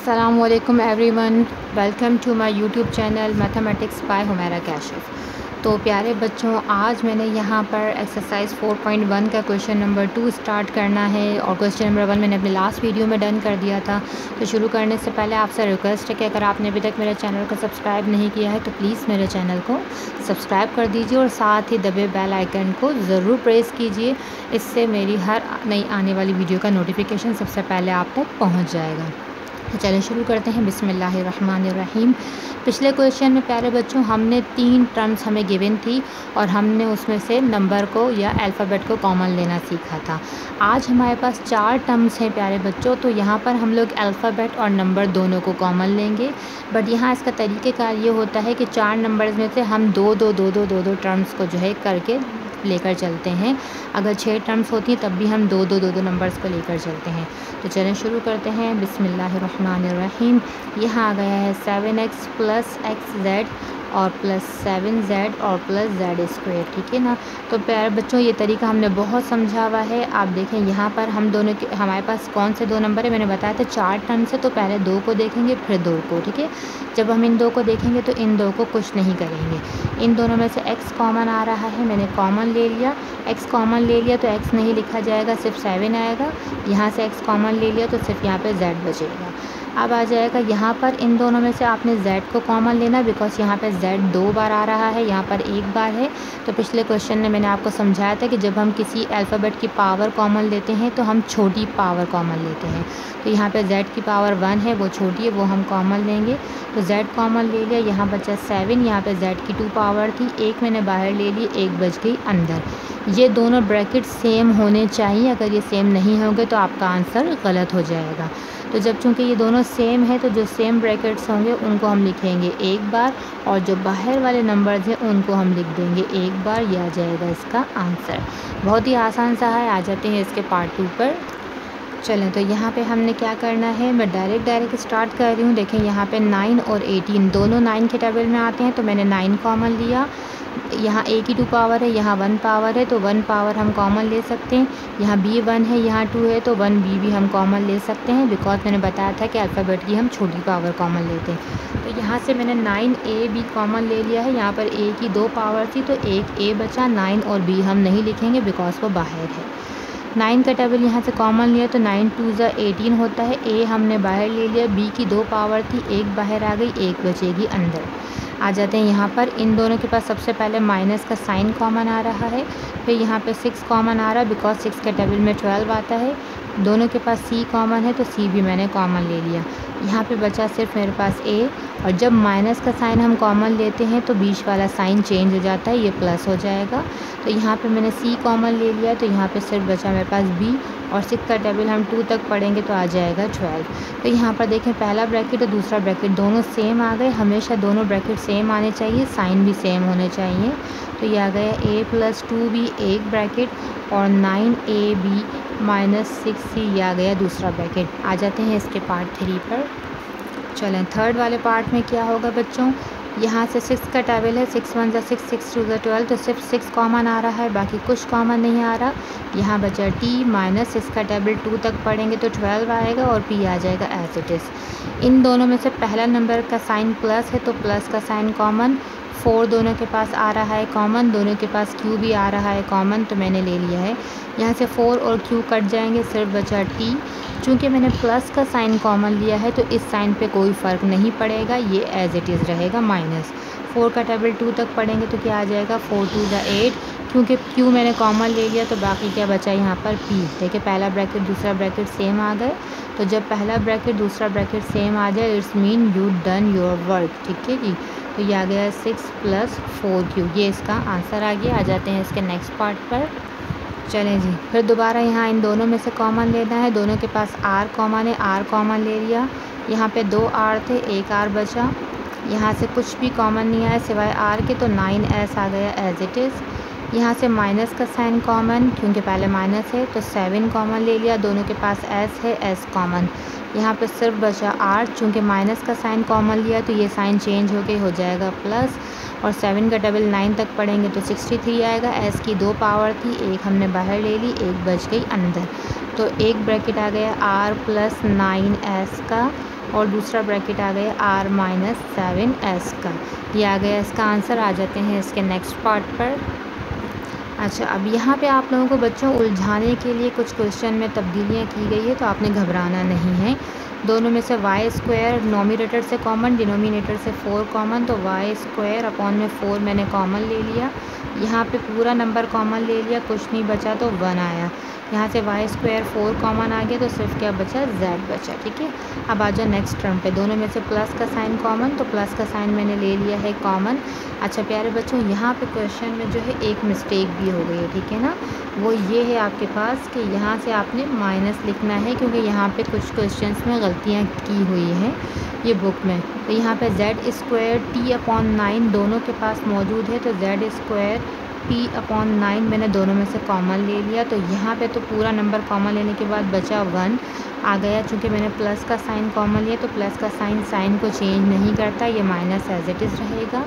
अस्सलामुअलैकुम everyone, welcome to my YouTube channel mathematics by Humaira Kashif. तो प्यारे बच्चों, आज मैंने यहाँ पर एक्सरसाइज 4.1 का क्वेश्चन नंबर 2 स्टार्ट करना है और क्वेश्चन नंबर 1 मैंने अपने लास्ट वीडियो में डन कर दिया था। तो शुरू करने से पहले आपसे रिक्वेस्ट है कि अगर आपने अभी तक मेरे चैनल को सब्सक्राइब नहीं किया है तो प्लीज़ मेरे चैनल को सब्सक्राइब कर दीजिए और साथ ही दबे बेल आइकन को ज़रूर प्रेस कीजिए। इससे मेरी हर नई आने वाली वीडियो का नोटिफिकेशन सबसे पहले आप तक पहुँच जाएगा। तो चलिए शुरू करते हैं। बिस्मिल्लाहिर्रहमानिर्रहीम। पिछले क्वेश्चन में प्यारे बच्चों हमने 3 टर्म्स हमें गिवन थी और हमने उसमें से नंबर को या अल्फ़ाबेट को कॉमन लेना सीखा था। आज हमारे पास 4 टर्म्स हैं प्यारे बच्चों, तो यहाँ पर हम लोग अल्फ़ाबेट और नंबर दोनों को कॉमन लेंगे। बट यहाँ इसका तरीक़ेकार ये होता है कि 4 नंबर्स में से हम दो दो टर्म्स को जो है करके लेकर चलते हैं। अगर 6 टर्म्स होती हैं तब भी हम दो दो नंबर्स को लेकर चलते हैं। तो चलें शुरू करते हैं। बिस्मिल्लाहिर्रहमानिर्रहीम। यहाँ आ गया है 7x + xz और +7z और +z², ठीक है ना। तो प्यारे बच्चों ये तरीका हमने बहुत समझा हुआ है। आप देखें यहाँ पर हम दोनों के हमारे पास कौन से 2 नंबर है, मैंने बताया था 4 टर्म्स है, तो पहले 2 को देखेंगे फिर 2 को, ठीक है। जब हम इन 2 को देखेंगे तो इन 2 को कुछ नहीं करेंगे। इन दोनों में से x कॉमन आ रहा है, मैंने कॉमन ले लिया। x कॉमन ले लिया तो x नहीं लिखा जाएगा, सिर्फ 7 आएगा। यहाँ से x कॉमन ले लिया तो सिर्फ यहाँ पे z बचेगा। अब आ जाएगा यहाँ पर इन दोनों में से आपने z को कॉमन लेना, बिकॉज यहाँ पे z 2 बार आ रहा है, यहाँ पर 1 बार है। तो पिछले क्वेश्चन में मैंने आपको समझाया था कि जब हम किसी अल्फ़ाबेट की पावर कॉमन लेते हैं तो हम छोटी पावर कॉमन लेते हैं। तो यहाँ पे z की पावर 1 है, वो छोटी है, वो हम कॉमन लेंगे। तो z कॉमन ले लिया, यहाँ बचा 7। यहाँ पे z की 2 पावर थी, 1 मैंने बाहर ले ली, 1 बच गई अंदर। ये दोनों ब्रैकेट सेम होने चाहिए, अगर ये सेम नहीं होंगे तो आपका आंसर गलत हो जाएगा। तो जब चूँकि ये दोनों सेम है तो जो सेम ब्रैकेट्स होंगे उनको हम लिखेंगे 1 बार और जो बाहर वाले नंबर्स हैं उनको हम लिख देंगे 1 बार। ये आ जाएगा इसका आंसर। बहुत ही आसान सा है। आ जाते हैं इसके पार्ट 2 पर। चलें, तो यहाँ पे हमने क्या करना है, मैं डायरेक्ट स्टार्ट कर रही हूँ। देखें यहाँ पे 9 और 18 दोनों 9 के टेबल में आते हैं, तो मैंने 9 कॉमन लिया। यहाँ a की 2 पावर है, यहाँ 1 पावर है, तो 1 पावर हम कॉमन ले सकते हैं। यहाँ b 1 है, यहाँ 2 है, तो 1b भी हम कॉमन ले सकते हैं, बिकॉज मैंने बताया था कि अल्फ़ाबेट की हम छोटी पावर कॉमन लेते हैं। तो यहाँ से मैंने 9ab कॉमन ले लिया है। यहाँ पर a की 2 पावर थी तो एक a बचा, 9 और b हम नहीं लिखेंगे बिकॉज वो बाहर है। 9 का टेबल यहाँ से कॉमन लिया तो 9 2 ज़ा 18 होता है। a हमने बाहर ले लिया, b की 2 पावर थी, 1 बाहर आ गई, 1 बचेगी अंदर। आ जाते हैं यहाँ पर इन दोनों के पास सबसे पहले माइनस का साइन कॉमन आ रहा है, फिर यहाँ पे 6 कॉमन आ रहा है बिकॉज 6 के टेबल में 12 आता है। दोनों के पास c कॉमन है तो c भी मैंने कॉमन ले लिया। यहाँ पे बचा सिर्फ मेरे पास a, और जब माइनस का साइन हम कॉमन लेते हैं तो बीच वाला साइन चेंज हो जाता है, ये प्लस हो जाएगा। तो यहाँ पे मैंने c कॉमन ले लिया, तो यहाँ पे सिर्फ बचा मेरे पास b, और 6 का टेबल हम 2 तक पढ़ेंगे तो आ जाएगा 12। तो यहाँ पर देखें पहला ब्रैकेट और दूसरा ब्रैकेट दोनों सेम आ गए। हमेशा दोनों ब्रैकेट सेम आने चाहिए, साइन भी सेम होने चाहिए। तो ये आ गया a + 2b एक ब्रैकेट और 9ab - 6c, ये आ गया दूसरा ब्रैकेट। आ जाते हैं इसके पार्ट 3 पर। चलें, थर्ड वाले पार्ट में क्या होगा बच्चों, यहाँ से 6 का टेबल है, 6 1 ज़ा 6, 6 2 ज़ा 12, तो सिर्फ 6 कॉमन आ रहा है, बाकी कुछ कॉमन नहीं आ रहा। यहाँ बचा t -6 का टेबल 2 तक पढ़ेंगे तो 12 आएगा और p आ जाएगा एज इट इज़। इन दोनों में से पहला नंबर का साइन प्लस है तो प्लस का साइन कॉमन। 4 दोनों के पास आ रहा है कॉमन, दोनों के पास q भी आ रहा है कॉमन, तो मैंने ले लिया है। यहाँ से 4 और q कट जाएंगे, सिर्फ बचा t। चूँकि मैंने प्लस का साइन कॉमन लिया है तो इस साइन पे कोई फ़र्क नहीं पड़ेगा, ये एज इट इज़ रहेगा माइनस। 4 का टेबल 2 तक पढ़ेंगे तो क्या आ जाएगा, 4 2 ज़ा 8। क्योंकि q मैंने कॉमन ले लिया तो बाकी क्या बचा यहाँ पर p। देखिए पहला ब्रैकेट दूसरा ब्रैकेट सेम आ गए, तो जब पहला ब्रैकेट दूसरा ब्रैकेट सेम आ जाए it's mean you done your work, ठीक है जी। तो ये आ गया 6 + 4q, ये इसका आंसर आ गया। आ जाते हैं इसके नेक्स्ट पार्ट पर। चलें जी, फिर दोबारा यहाँ इन दोनों में से कॉमन लेना है। दोनों के पास r कॉमन है, r कॉमन ले लिया। यहाँ पे 2 r थे, 1 r बचा। यहाँ से कुछ भी कॉमन नहीं आया सिवाय r के, तो 9s आ गया एज इट इज़। यहाँ से माइनस का साइन कॉमन, क्योंकि पहले माइनस है तो 7 कॉमन ले लिया। दोनों के पास s है, s कॉमन। यहाँ पे सिर्फ बचा r, चूँकि माइनस का साइन कॉमन लिया तो ये साइन चेंज होके हो जाएगा प्लस, और 7 का टेबल 9 तक पढ़ेंगे तो 63 आएगा। s की 2 पावर थी, 1 हमने बाहर ले ली, 1 बच गई अंदर। तो एक ब्रैकेट आ गया r + 9s का और दूसरा ब्रैकेट आ गया r - 7s का। ये आ गया इसका आंसर। आ जाते हैं इसके नेक्स्ट पार्ट पर। अच्छा, अब यहाँ पे आप लोगों को बच्चों उलझाने के लिए कुछ क्वेश्चन में तब्दीलियाँ की गई है, तो आपने घबराना नहीं है। दोनों में से y² नोमिनेटर से कॉमन, डिनोमिनेटर से 4 कॉमन, तो y² अपॉन में 4 मैंने कॉमन ले लिया। यहाँ पे पूरा नंबर कॉमन ले लिया, कुछ नहीं बचा तो 1 आया। यहाँ से y² 4 कॉमन आ गया, तो सिर्फ क्या बचा, z बचा। ठीक है, अब आ जाओ नेक्स्ट टर्म पे। दोनों में से प्लस का साइन कॉमन, तो प्लस का साइन मैंने ले लिया है कॉमन। अच्छा प्यारे बच्चों, यहाँ पे क्वेश्चन में जो है एक मिस्टेक भी हो गई है, ठीक है ना। वो ये है आपके पास कि यहाँ से आपने माइनस लिखना है, क्योंकि यहाँ पे कुछ क्वेश्चंस में गलतियाँ की हुई हैं ये बुक में। तो यहाँ पे z² t/9 दोनों के पास मौजूद है, तो z² t/9 मैंने दोनों में से कॉमन ले लिया। तो यहाँ पे तो पूरा नंबर कॉमन लेने के बाद बचा 1 आ गया। चूँकि मैंने प्लस का साइन कॉमन लिया, तो प्लस का साइन को चेंज नहीं करता, ये माइनस एज इट इज़ रहेगा।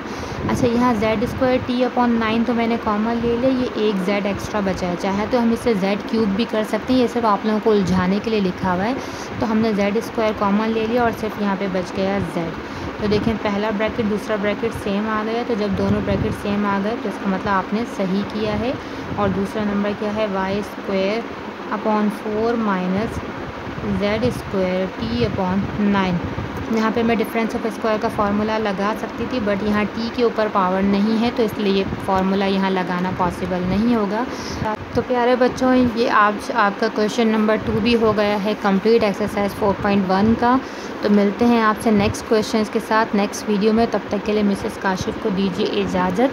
अच्छा, यहाँ z² t/9 तो मैंने कॉमन ले लिया, ये एक z एक्स्ट्रा बचा है। चाहे तो हम इसे z³ भी कर सकते हैं, ये सिर्फ आप लोगों को उलझाने के लिए लिखा हुआ है। तो हमने z² कॉमन ले लिया और सिर्फ यहाँ पे बच गया z। तो देखें, पहला ब्रैकेट दूसरा ब्रैकेट सेम आ गया। तो जब दोनों ब्रैकेट सेम आ गए तो इसका मतलब आपने सही किया है। और दूसरा नंबर क्या है, y² upon 4 minus z² t/9। यहाँ पे मैं डिफरेंस ऑफ स्क्वायर का फार्मूला लगा सकती थी, बट यहाँ t के ऊपर पावर नहीं है, तो इसलिए ये फार्मूला यहाँ लगाना पॉसिबल नहीं होगा। तो प्यारे बच्चों, ये आपका क्वेश्चन नंबर 2 भी हो गया है कंप्लीट एक्सरसाइज 4.1 का। तो मिलते हैं आपसे नेक्स्ट क्वेश्चंस के साथ नेक्स्ट वीडियो में। तब तक के लिए मिसेस काशिफ को दीजिए इजाज़त।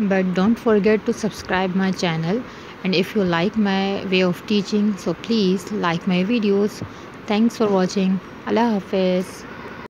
But don't forget to subscribe my channel, and if you like my way of teaching, so please like my videos. Thanks for watching. Allah Hafiz.